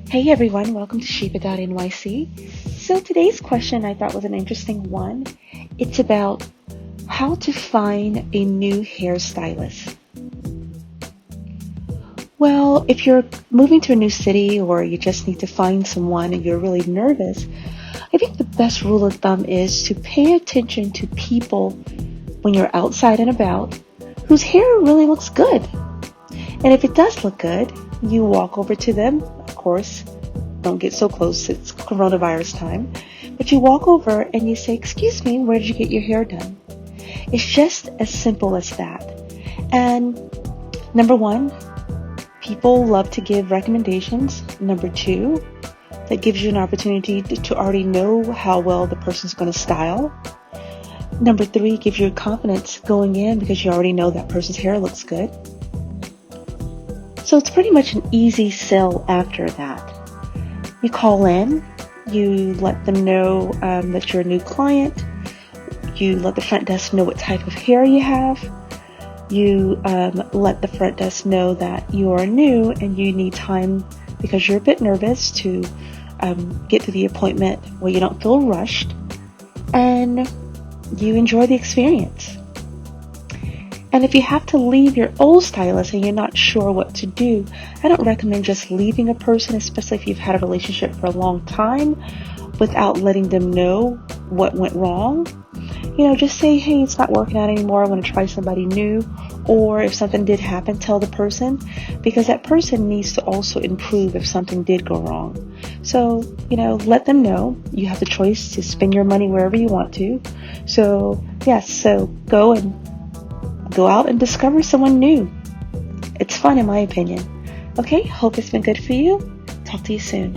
Hey everyone, welcome to SHEVA.NYC. So today's question I thought was an interesting one. It's about how to find a new hairstylist. Well, if you're moving to a new city or you just need to find someone and you're really nervous, I think the best rule of thumb is to pay attention to people when you're outside and about whose hair really looks good. And if it does look good, you walk over to them. Of course, don't get so close, it's coronavirus time. But you walk over and you say, "Excuse me, where did you get your hair done?" It's just as simple as that. And number one, people love to give recommendations. Number two, that gives you an opportunity to already know how well the person's going to style. Number three, gives you confidence going in because you already know that person's hair looks good. So it's pretty much an easy sell after that. You call in, you let them know that you're a new client, you let the front desk know what type of hair you have, you let the front desk know that you are new and you need time because you're a bit nervous to get to the appointment where you don't feel rushed, and you enjoy the experience. And if you have to leave your old stylist and you're not sure what to do, I don't recommend just leaving a person, especially if you've had a relationship for a long time, without letting them know what went wrong. Just say, "Hey, it's not working out anymore. I want to try somebody new." Or if something did happen, tell the person, because that person needs to also improve if something did go wrong. So, let them know. You have the choice to spend your money wherever you want to. So, yes, so go out and discover someone new. It's fun in my opinion. Okay, hope it's been good for you. Talk to you soon.